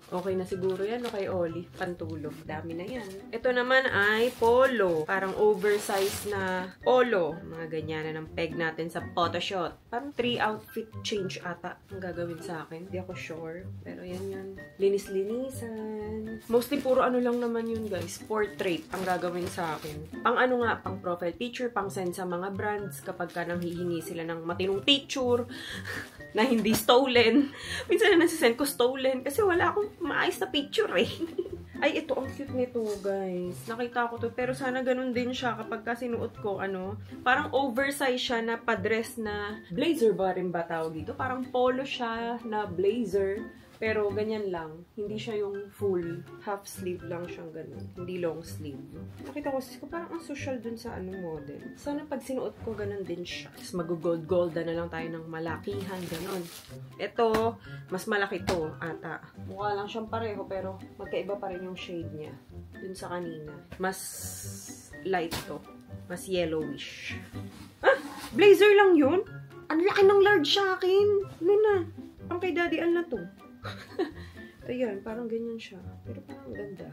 Okay na siguro yan o kay Oli. Pantulog. Dami na yan. Ito naman ay polo. Parang oversized na polo. Mga ganyan na ng peg natin sa photoshoot. Parang 3 outfit change ata ang gagawin sa akin. Hindi ako sure. Pero yan yun. Linis-linisan. Mostly puro ano lang naman yun guys. Portrait ang gagawin sa akin. Pang ano nga, pang profile picture, pang send sa mga brands kapag ka nang hihingi sila ng matinong picture na hindi stolen. Minsan na nasisend ko stolen kasi wala akong maayos na picture eh. Ay, ito, ang cute nito, guys. Nakita ko to, pero sana ganun din siya kapag sinuot ko, ano, parang oversize siya na padress na blazer ba rin ba tawag dito? Parang polo siya na blazer, pero ganyan lang. Hindi siya yung full, half sleeve lang siyang ganun. Hindi long sleeve. Nakita ko, parang ang social dun sa ano model. Sana pag sinuot ko, ganun din siya. Tapos mag-gold-golda na lang tayo ng malakihan, ganun. Ito, mas malaki to, ata. Mukha lang siyang pareho, pero magkaiba pa rin yung shade niya. Dun sa kanina. Mas light to. Mas yellowish. Ah! Blazer lang yun? Ang laki ng large sa akin. Ano na? Ang kay Daddy Al na to. Ayan, parang ganyan siya. Pero parang ganda.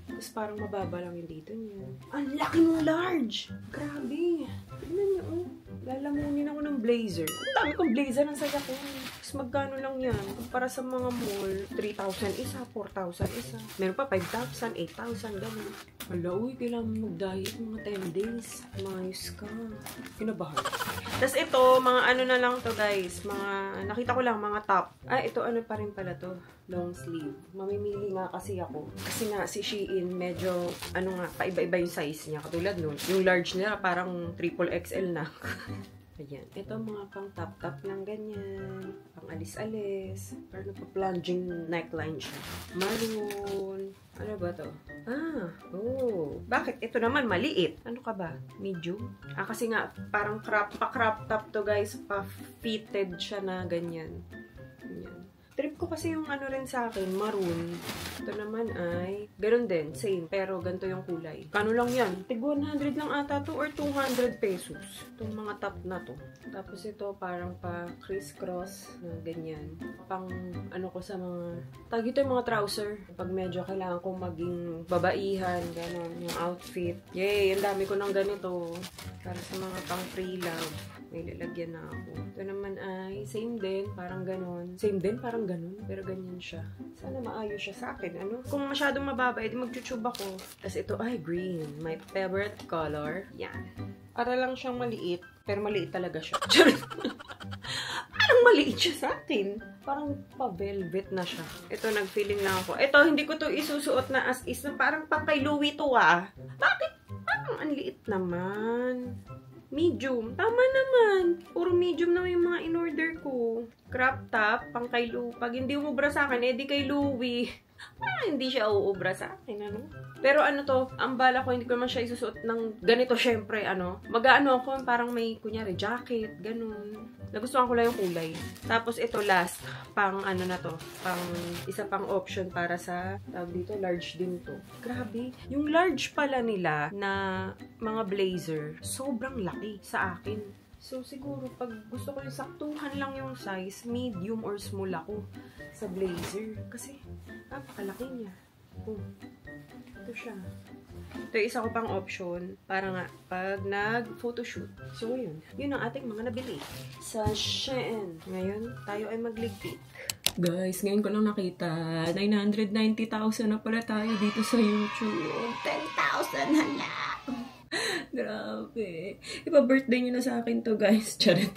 Tapos parang mababa lang yung dito niya. Ang laki ng large! Grabe! Tignan niyo, oh. Lalamunin ako ng blazer. Ang dami kong blazer ang saya ko. Tapos magkano lang yan? Para sa mga mall, 3,000 isa, 4,000 isa. Meron pa 5,000, 8,000, gano'n. Wala, uy, kailangan mag-diet mga 10 days. Mayos ka. Kinabahan. Tapos ito, mga ano na lang to guys. Mga, nakita ko lang, mga top. Ah, ito ano pa rin pala to. Long sleeve. Mamimili nga kasi ako. Kasi nga si Shein, medyo, ano nga, paiba-iba yung size niya. Katulad nun. Yung large nila, parang triple XL na. Ayan. Ito mga pang top-top lang ganyan. Pang alis-alis. Parang nagpa-plunging neckline siya. Maroon. Ano ba to? Ah, oh. Bakit? Ito naman maliit. Ano ka ba? Medium? Ah, kasi nga, parang pa-crop top to guys. Pa-fitted siya na ganyan. Ganyan. Trip ko kasi yung ano rin sa akin, maroon. Ito naman ay, ganoon din, same. Pero ganito yung kulay. Kano lang yan? Tig 100 lang ata to or 200 pesos. Itong mga top na to. Tapos ito parang pa criss-cross na ganyan. Pang ano ko sa mga, tag ito yung mga trouser. Pag medyo kailangan kong maging babaihan, gano'n, yung outfit. Yay! Ang dami ko ng ganito. Para sa mga pang pre-love. May lalagyan na ako. Ito naman ay same din, parang ganon. Same din, parang ganon, pero ganyan siya. Sana maayos siya sa akin, ano? Kung masyadong mababa, edi mag-tube ako. Tapos ito ay green, my favorite color. Yan. Para lang siyang maliit, pero maliit talaga siya. Parang maliit siya sa atin. Parang pa-velvet na siya. Ito, nag-feeling lang ako. Ito, hindi ko to isusuot na as is, na parang pang kay Louie to ah. Bakit? Parang ang liit naman. Medium. Tama naman. Puro medium na yung mga in-order ko. Crop top, pang kay Louie. Pag hindi umubra sa akin, edi kay Louie. Hindi siya uubra sa akin, ano? Pero ano to, ang bala ko, hindi ko naman siya isusuot ng ganito, syempre, ano? Mag-ano ako, parang may, kunyari, jacket, ganun. Nagustuhan ko lang yung kulay. Tapos ito last, pang ano na to, pang isa pang option para sa, tawag dito, large din to. Grabe. Yung large pala nila na mga blazer, sobrang laki sa akin. So, siguro, pag gusto ko yung saktuhan lang yung size, medium or small ako sa blazer. Kasi, napakalaki niya. Ito siya. Ito yung isa ko pang option para nga pag nag-photoshoot. So, yun. Yun ang ating mga nabili sa Shein. Ngayon, tayo ay magligpit. Guys, ngayon ko lang nakita. 990,000 na pala tayo dito sa YouTube. 10,000 na lang. Grabe. Ipa-birthday nyo na sa akin to, guys. Charot.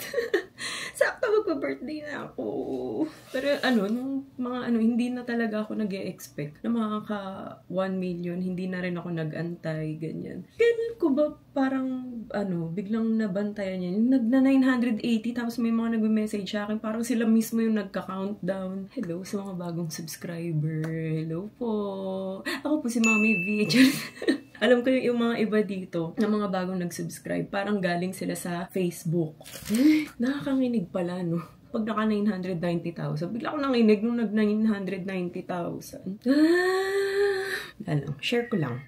Sakto magpa-birthday na ako. Pero ano, nung mga ano, hindi na talaga ako nag-e-expect na makaka 1 million. Hindi na rin ako nag-antay, ganyan. Ganyan ko ba parang, ano, biglang nabantayan niya. Yung nagna 980, tapos may mga nag-message sa akin. Parang sila mismo yung nagka-countdown. Hello sa mga bagong subscriber. Hello po. Ako po si Mami V. Alam ko yung mga iba dito na mga bagong nag-subscribe, parang galing sila sa Facebook. Nakakanginig pala, no? Pag naka 990,000, bigla ko nanginig nung nag 990,000. Alam, share ko lang.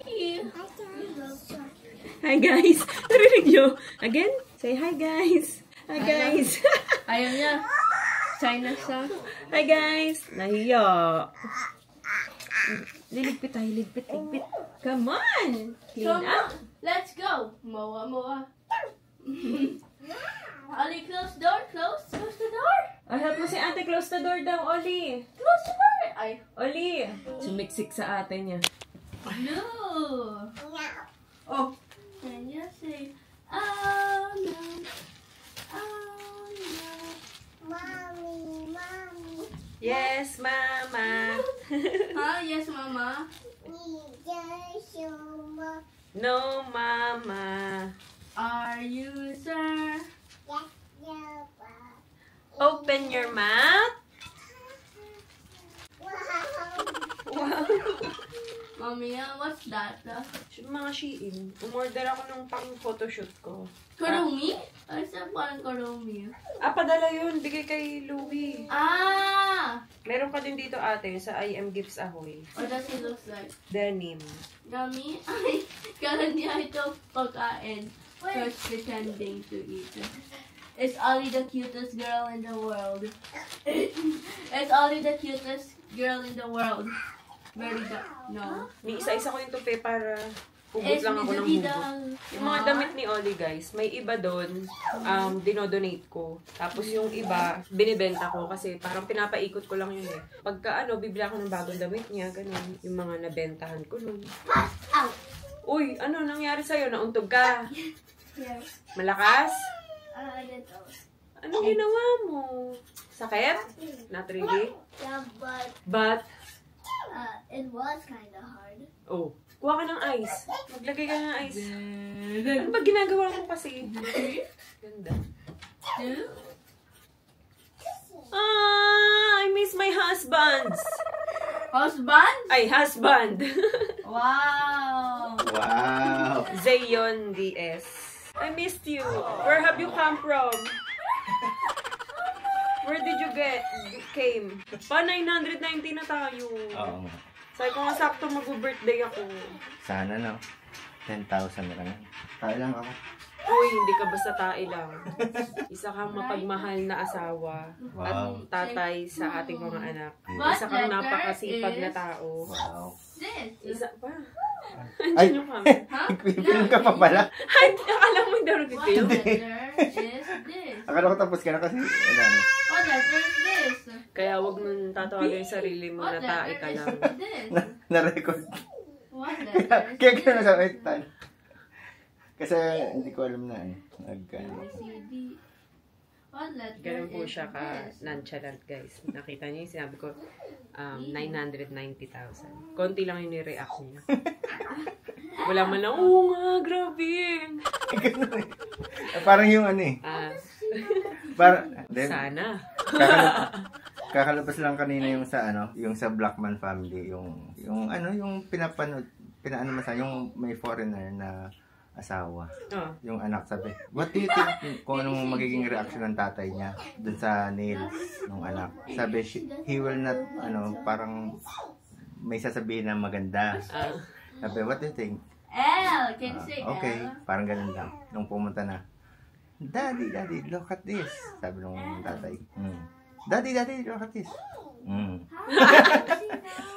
Hi guys! Narinig nyo? Again? Say hi guys! Hi guys! Ayaw niya. China song. Hi guys! Nahiya. Liligpit tayo, ligpit. Come on! Clean up. Let's go. Moa. Ollie, close door. Close the door. Help mo si ate, close the door daw, Oli. Close the door. Ay. Oli! Sumiksik sa ate niya. No. Oh, Can you say, oh no. Oh no. Mommy. yes, mama. Yes, Mama. No, mama. Are you sir? Open your mouth. Mommy, what's that? Mga Shein. Umorder ako nung pang-photoshoot ko. Kurumi? Ay, saan parang kurumi? Padala yun. Bigay kay Louie. Ah! Meron ka din dito ate sa IM Gifts Ahoy. What does it look like? Denim. Yummy? Ay, kala niya ito pagkain. First pretending to eat. It's Ollie the cutest girl in the world. It's Ollie the cutest girl in the world. No. May isa-isa ko yung tupe para hugot It's lang ako ng Midori hugot. Yung mga damit ni Oli guys, may iba doon, dinodonate ko. Tapos yung iba, binibenta ko kasi parang pinapaikot ko lang yun eh. Pagka bibili ako ng bagong damit niya, ganun. Yung mga nabentahan ko nun. Uy, ano nangyari sa'yo? Nauntog ka? Yes. Malakas? Ganito. Anong ginawa mo? Sakit? Not really? Yeah, But, it was kind of hard. oh, kuha ka ng ice. Maglagay ka ng ice. Ano ba ginagawa mo kasi? Ganda. I miss my husbands. Husband? Ay, husband. Wow! Wow! Zayon DS. I missed you. Where have you come from? Where did you came? Pa 990 na tayo. Oo nga. Sabi ko nga sakto mag-birthday ako. Sana no. 10,000 na lang. Tayo lang ako. Uy, hindi ka basta tae lang. Isa kang mapagmahal na asawa at Wow. tatay sa ating mga anak. What Isa kang letter napakasipag na is- tao. Wow. This? Isa pa. Ay! Andiyan yung kami. Huh? Film ka pa pala. Ay, akala mo hindi ako What nag-film. letter is this? Akala ko tapos ka na kasi. Wala na. What letter is this? Kaya wag mong tatawagin yung sarili mo na What tae letter ka is lang. this? Na-record. What letter is Kaya ka na sa wait time. Kasi hindi ko alam na eh. ABCD. What letter Ganun po is siya ka this? nonchalant guys. Nakita niyo yung sinabi ko, 990,000. Konti lang yung ni-react niya. Wala man lang, oo nga, grabe. Parang yung ano eh. Parang, then, Sana. kakalabas lang kanina yung sa ano, yung sa Blackman family, yung pinaano mo sa yung may foreigner na asawa. Oh. Yung anak sabi, what do you think kung anong magiging reaction ng tatay niya dun sa nails ng anak? Sabi, he will not, parang may sasabihin na maganda. Sabi, what do you think? L. Can you say Okay, L? parang ganun lang. Nung pumunta na, Daddy, look at this. Sabi nung tatay. Daddy, look at this.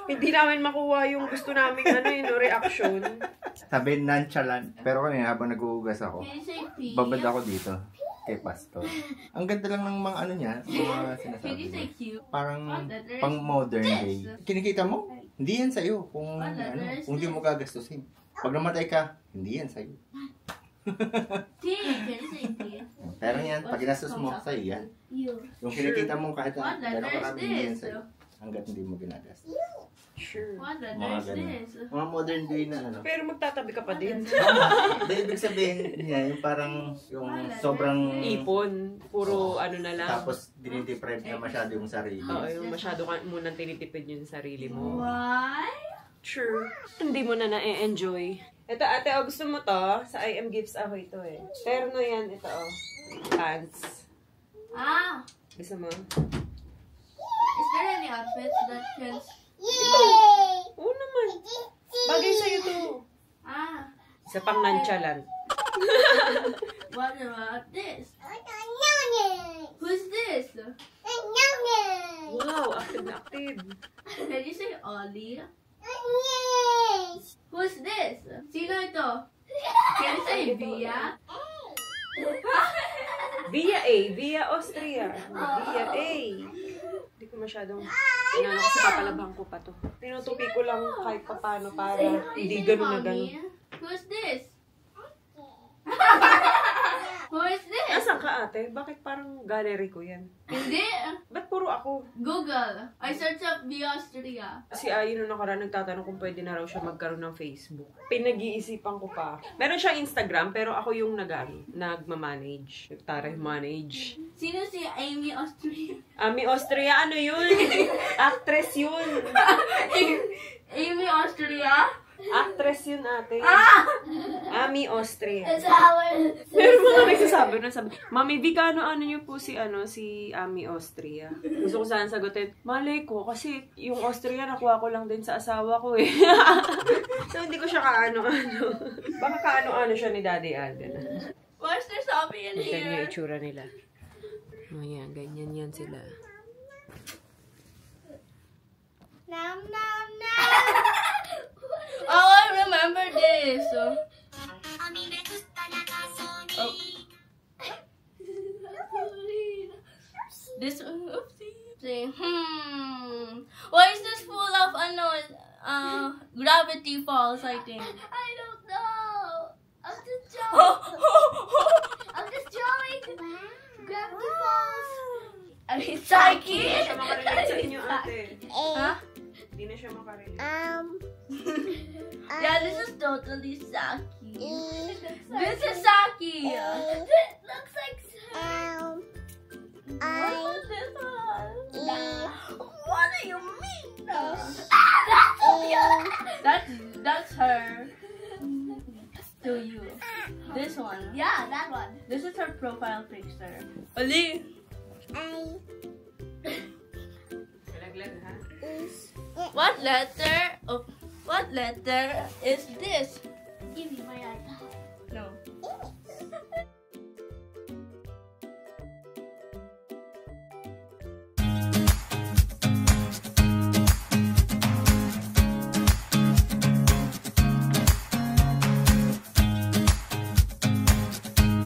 Hindi namin makuha yung gusto namin yung reaction. Sabi, nonchalant. Pero kanina habang nag-uugas ako, Can you say P? babad ako dito kay Pastor. Ang ganda lang ng mga mga Can sinasabi you say niya. Q? Parang What letter is pang modern day. Kinikita mo? Hindi yan sa'yo. Kung What letter is kung di mo gagastusin. Pag namatay ka, hindi yan sa'yo. T. Can you say T? Pero yan, pag ginastos mo, sa'yo yan. You. Yung kinikita mo kahit What na letter is marami, hindi yan this? sa'yo. Hanggat hindi mo ginagastos. Sure. What letter Mga is ganun. this? Mga modern day na Pero magtatabi ka pa din. Hindi, ibig sabihin niya, yung parang yung sobrang Ipon. Puro na lang. tapos dinideprive na masyado yung sarili. Oo, yung masyado ka munang tinitipid yung sarili mo. Why? Sure. Hindi mo na na-enjoy. Ito ate, gusto mo to? Sa IM Gifts ako ito eh. Terno yan, ito Pants. Ah. Gusto mo? Is there any outfits that can... Yay! Oo naman. Bagay sa'yo to. Ah. Isa pang nonchalant. What about this? I don't know. Who's this? I know babe. Did you say Ollie? Who's this? Sino ito? Can you say Via? Via A. Via Austria. Via A. Hindi ko masyadong... Inano kasi papalabhan ko pa to. Tinutupi ko lang kahit papano para hindi ganun na ganun. Who's this? Who is this? Nasaan ka ate? Bakit parang gallery ko yan? Hindi. Ba't puro ako? Google. I search up Via Austria. Si Ayi nung nakaraan nagtatanong kung pwede na raw siya magkaroon ng Facebook. Pinag-iisipan ko pa. Meron siyang Instagram pero ako yung nagmamanage. Nagtaray-manage. Sino si Amy Austria? Ami Austria, ano yun? Actress yun. Amy Austria? Actress yun ate. Ami Austria. It's our Meron mga nagsasabi na sabi, Mami V, ano niyo po si Ami Austria? Gusto ko sana sagutin, malay ko, kasi yung Austria nakuha ko lang din sa asawa ko eh. So hindi ko siya kaano-ano. Baka kaano-ano siya ni Daddy Alden. Why is there something in Ganyan yung here? itsura nila. O yan, ganyan yan sila. nom nom nom. Oh, I remember this. Oh. This one, oopsie. Say, why is this full of gravity falls, I think? I don't know. I'm just drawing. I'm just drawing. Gravity Falls. I mean, Psyche. Hindi na siya makarelate sa inyo ate. Huh? Hindi na siya makarelate. Yeah, this is totally Saki. This is Saki. It looks like What about this one? What do you mean? That's her. To you. This one. yeah, that one. This is her profile picture. Ali. Malaglag ha? What letter? Oh, what letter is this?